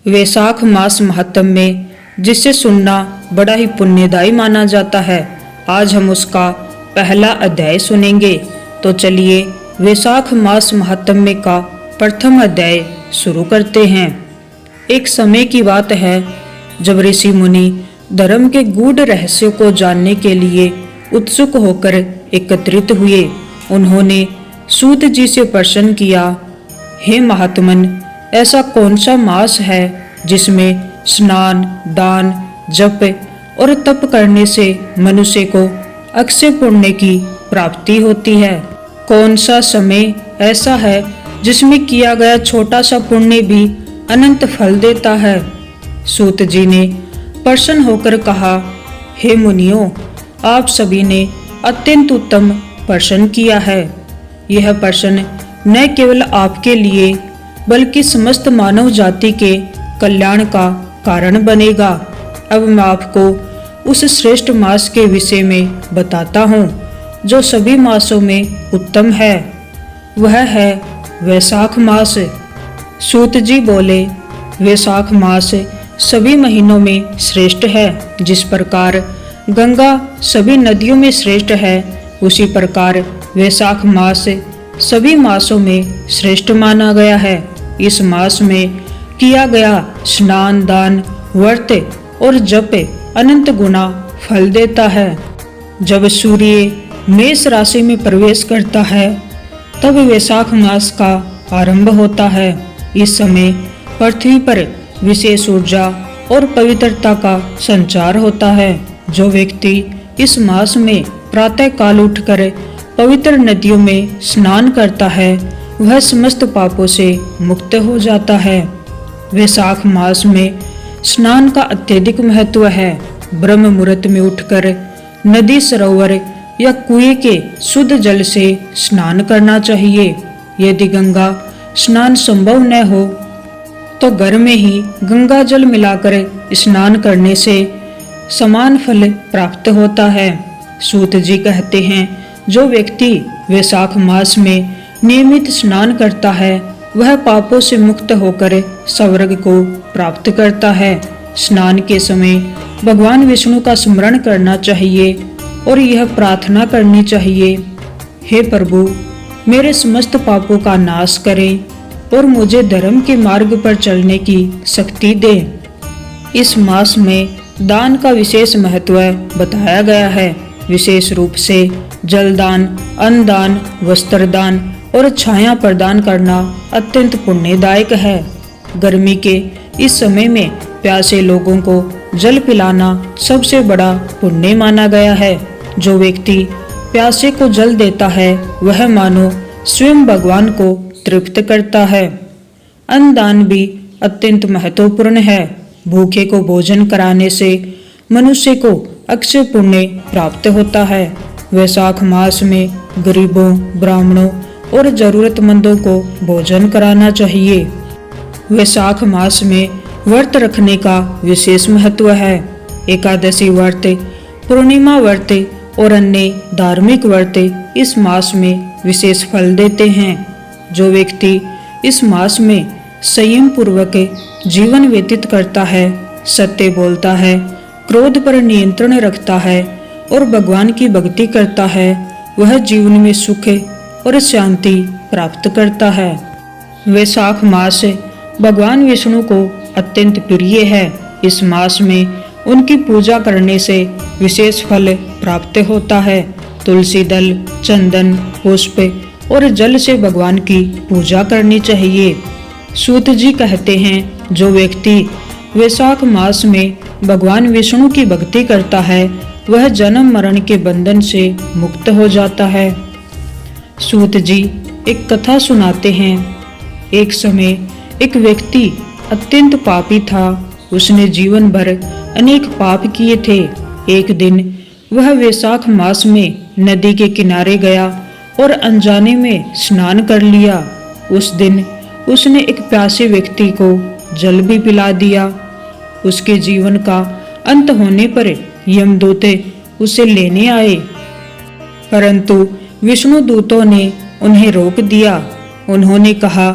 वैशाख मास महात्म में जिसे सुनना बड़ा ही पुण्यदायी माना जाता है। आज हम उसका पहला अध्याय सुनेंगे। तो चलिए वैशाख मास महात्म्य का प्रथम अध्याय शुरू करते हैं। एक समय की बात है जब ऋषि मुनि धर्म के गूढ़ रहस्यों को जानने के लिए उत्सुक होकर एकत्रित हुए। उन्होंने सूत जी से प्रश्न किया, हे महात्मन, ऐसा कौन सा मास है जिसमें स्नान, दान, जप और तप करने से मनुष्य को अक्षय पुण्य की प्राप्ति होती है? कौन सा समय ऐसा है जिसमें किया गया छोटा सा पुण्य भी अनंत फल देता है? सूत जी ने प्रसन्न होकर कहा, हे मुनियों, आप सभी ने अत्यंत उत्तम प्रश्न किया है। यह प्रश्न न केवल आपके लिए बल्कि समस्त मानव जाति के कल्याण का कारण बनेगा। अब मैं आपको उस श्रेष्ठ मास के विषय में बताता हूँ जो सभी मासों में उत्तम है। वह है वैशाख मास। सूत जी बोले, वैशाख मास सभी महीनों में श्रेष्ठ है। जिस प्रकार गंगा सभी नदियों में श्रेष्ठ है, उसी प्रकार वैशाख मास सभी मासों में श्रेष्ठ माना गया है। इस मास में किया गया स्नान, दान, व्रत और जप अनंत गुना फल देता है। जब सूर्य मेष राशि में प्रवेश करता है तब वैशाख मास का आरंभ होता है। इस समय पृथ्वी पर विशेष ऊर्जा और पवित्रता का संचार होता है। जो व्यक्ति इस मास में प्रातः काल उठकर पवित्र नदियों में स्नान करता है वह समस्त पापों से मुक्त हो जाता है। वैशाख मास में स्नान का अत्यधिक महत्व है। ब्रह्म मुहूर्त में उठकर नदी, सरोवर या कुएं के शुद्ध जल से स्नान करना चाहिए। यदि गंगा स्नान संभव न हो तो घर में ही गंगा जल मिलाकर स्नान करने से समान फल प्राप्त होता है। सूत जी कहते हैं, जो व्यक्ति वैशाख मास में नियमित स्नान करता है वह पापों से मुक्त होकर स्वर्ग को प्राप्त करता है। स्नान के समय भगवान विष्णु का स्मरण करना चाहिए और यह प्रार्थना करनी चाहिए, हे प्रभु, मेरे समस्त पापों का नाश करें और मुझे धर्म के मार्ग पर चलने की शक्ति दें। इस मास में दान का विशेष महत्व बताया गया है। विशेष रूप से जलदान, अन्नदान, वस्त्रदान और छाया प्रदान करना अत्यंत पुण्यदायक है। गर्मी के इस समय में प्यासे लोगों को जल पिलाना सबसे बड़ा पुण्य माना गया है। जो व्यक्ति प्यासे को जल देता है वह मानो स्वयं भगवान को तृप्त करता है। अन्नदान भी अत्यंत महत्वपूर्ण है। भूखे को भोजन कराने से मनुष्य को अक्षय पुण्य प्राप्त होता है। वैशाख मास में गरीबों, ब्राह्मणों और जरूरतमंदों को भोजन कराना चाहिए। वैशाख मास में व्रत रखने का विशेष महत्व है। एकादशी व्रत, पूर्णिमा व्रत और अन्य धार्मिक व्रत इस मास में विशेष फल देते हैं। जो व्यक्ति इस मास में संयम पूर्वक जीवन व्यतीत करता है, सत्य बोलता है, क्रोध पर नियंत्रण रखता है और भगवान की भक्ति करता है, वह जीवन में सुख और शांति प्राप्त करता है। वैशाख मास भगवान विष्णु को अत्यंत प्रिय है। इस मास में उनकी पूजा करने से विशेष फल प्राप्त होता है। तुलसी दल, चंदन, पुष्प और जल से भगवान की पूजा करनी चाहिए। सूत जी कहते हैं, जो व्यक्ति वैशाख मास में भगवान विष्णु की भक्ति करता है वह जन्म मरण के बंधन से मुक्त हो जाता है। सूत जी एक कथा सुनाते हैं। एक समय एक व्यक्ति अत्यंत पापी था। उसने जीवन भर अनेक पाप किए थे। एक दिन वह वैशाख मास में नदी के किनारे गया और अनजाने में स्नान कर लिया। उस दिन उसने एक प्यासे व्यक्ति को जल भी पिला दिया। उसके जीवन का अंत होने पर यमदूत उसे लेने आए, परंतु विष्णु दूतों ने उन्हें रोक दिया। उन्होंने कहा,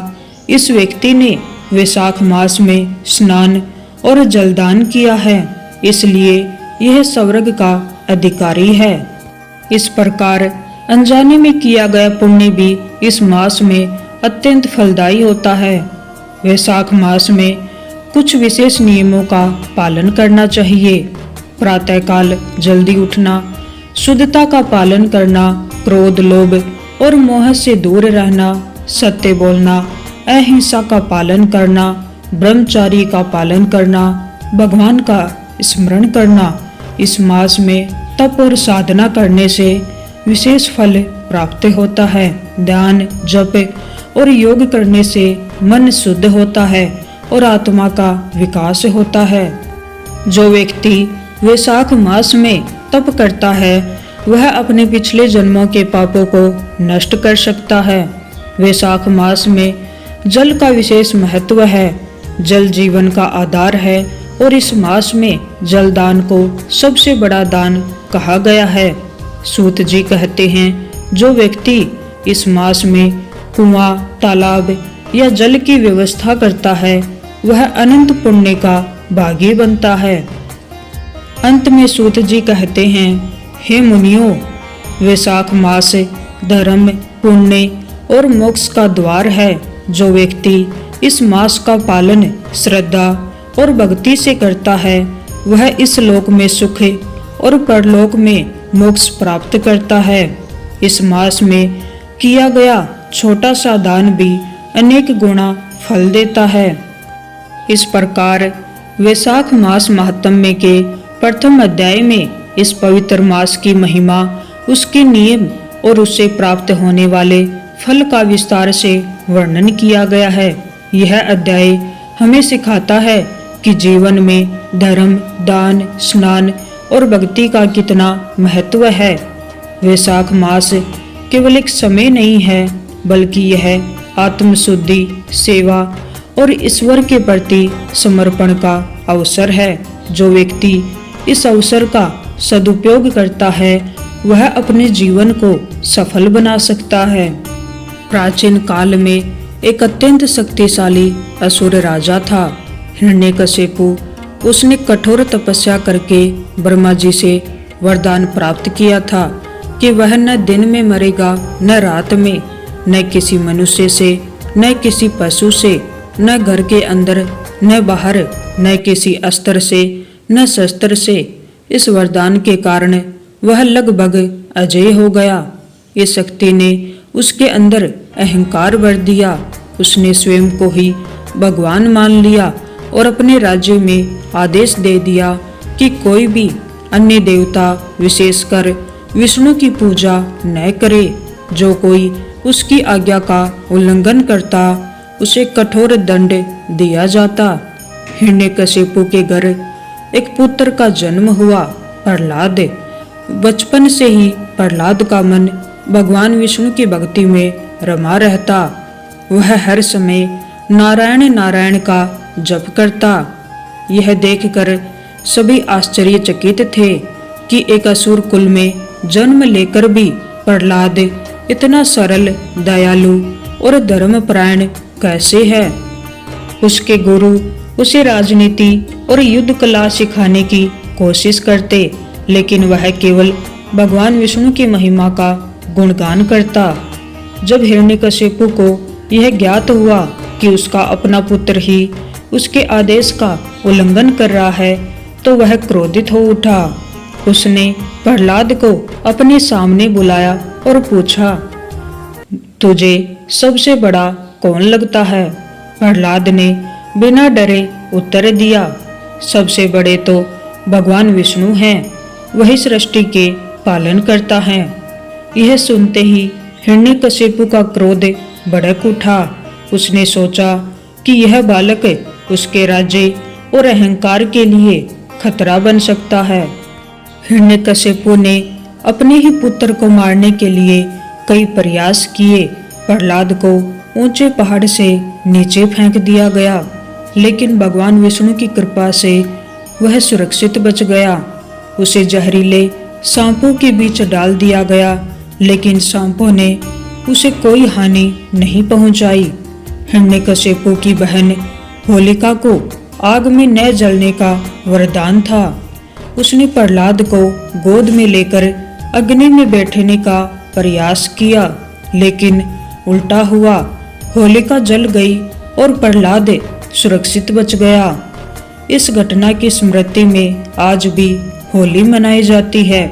इस व्यक्ति ने वैशाख मास में स्नान और जलदान किया है, इसलिए यह स्वर्ग का अधिकारी है। इस प्रकार अनजाने में किया गया पुण्य भी इस मास में अत्यंत फलदायी होता है। वैशाख मास में कुछ विशेष नियमों का पालन करना चाहिए। प्रातःकाल जल्दी उठना, शुद्धता का पालन करना, क्रोध, लोभ और मोह से दूर रहना, सत्य बोलना, अहिंसा का पालन करना, ब्रह्मचारी का पालन करना, भगवान का स्मरण करना। इस मास में तप और साधना करने से विशेष फल प्राप्त होता है। ध्यान, जप और योग करने से मन शुद्ध होता है और आत्मा का विकास होता है। जो व्यक्ति वैशाख मास में तप करता है वह अपने पिछले जन्मों के पापों को नष्ट कर सकता है। वैशाख मास में जल का विशेष महत्व है। जल जीवन का आधार है और इस मास में जलदान को सबसे बड़ा दान कहा गया है। सूत जी कहते हैं, जो व्यक्ति इस मास में कुआं, तालाब या जल की व्यवस्था करता है वह अनंत पुण्य का भागी बनता है। अंत में सूत जी कहते हैं, हे मुनियों, वैशाख मास धर्म, पुण्य और मोक्ष का द्वार है। जो व्यक्ति इस मास का पालन श्रद्धा और भक्ति से करता है वह इस लोक में सुख और परलोक में मोक्ष प्राप्त करता है। इस मास में किया गया छोटा सा दान भी अनेक गुना फल देता है। इस प्रकार वैशाख मास महात्म्य के प्रथम अध्याय में इस पवित्र मास की महिमा, उसके नियम और उससे प्राप्त होने वाले फल का विस्तार से वर्णन किया गया है। यह अध्याय हमें सिखाता है कि जीवन में धर्म, दान, स्नान और भक्ति का कितना महत्व है। वैशाख मास केवल एक समय नहीं है बल्कि यह आत्मशुद्धि, सेवा और ईश्वर के प्रति समर्पण का अवसर है। जो व्यक्ति इस अवसर का सदुपयोग करता है वह अपने जीवन को सफल बना सकता है। प्राचीन काल में एक अत्यंत शक्तिशाली असुर राजा था, हिरण्यकशिपु। उसने कठोर तपस्या करके ब्रह्मा जी से वरदान प्राप्त किया था कि वह न दिन में मरेगा न रात में, न किसी मनुष्य से, न किसी पशु से, न घर के अंदर न बाहर, न किसी अस्त्र से न शस्त्र से। इस वरदान के कारण वह लगभग अजेय हो गया। इस शक्ति ने उसके अंदर अहंकार भर दिया। उसने स्वयं को ही भगवान मान लिया और अपने राज्य में आदेश दे दिया कि कोई भी अन्य देवता, विशेषकर विष्णु की पूजा न करे। जो कोई उसकी आज्ञा का उल्लंघन करता उसे कठोर दंड दिया जाता। हिरण्यकशिपु के घर एक पुत्र का जन्म हुआ, प्रहलाद। बचपन से ही प्रहलाद का मन भगवान विष्णु की भक्ति में रमा रहता। वह हर समय नारायण नारायण का जप करता। यह देखकर सभी आश्चर्यचकित थे कि एक असुर कुल में जन्म लेकर भी प्रहलाद इतना सरल, दयालु और धर्मपरायण कैसे है। उसके गुरु उसे राजनीति और युद्ध कला सिखाने की कोशिश करते, लेकिन वह केवल भगवान विष्णु की महिमा का गुणगान करता। जब हिरण्यकशिपु को यह ज्ञात हुआ कि उसका अपना पुत्र ही उसके आदेश का उल्लंघन कर रहा है तो वह क्रोधित हो उठा। उसने प्रहलाद को अपने सामने बुलाया और पूछा, तुझे सबसे बड़ा कौन लगता है? प्रहलाद ने बिना डरे उत्तर दिया, सबसे बड़े तो भगवान विष्णु हैं, वही सृष्टि के पालन करता है। यह सुनते ही हिरण्यकशिपु का क्रोध भड़क उठा। उसने सोचा कि यह बालक उसके राज्य और अहंकार के लिए खतरा बन सकता है। हिरण्यकशिपु ने अपने ही पुत्र को मारने के लिए कई प्रयास किए। प्रहलाद को ऊंचे पहाड़ से नीचे फेंक दिया गया, लेकिन भगवान विष्णु की कृपा से वह सुरक्षित बच गया। उसे जहरीले सांपों के बीच डाल दिया गया, लेकिन सांपों ने उसे कोई हानि नहीं पहुंचाई। हिरण्यकशिपु की बहन होलिका को आग में न जलने का वरदान था। उसने प्रहलाद को गोद में लेकर अग्नि में बैठने का प्रयास किया, लेकिन उल्टा हुआ। होलिका जल गई और प्रहलाद सुरक्षित बच गया। इस घटना की स्मृति में आज भी होली मनाई जाती है।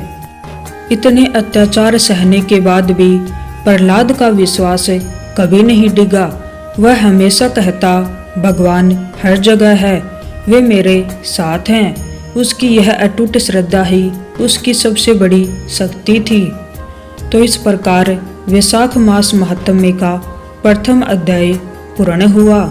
इतने अत्याचार सहने के बाद भी प्रहलाद का विश्वास कभी नहीं डिगा। वह हमेशा कहता, भगवान हर जगह है, वे मेरे साथ हैं। उसकी यह अटूट श्रद्धा ही उसकी सबसे बड़ी शक्ति थी। तो इस प्रकार वैशाख मास महात्म्य का प्रथम अध्याय पूर्ण हुआ।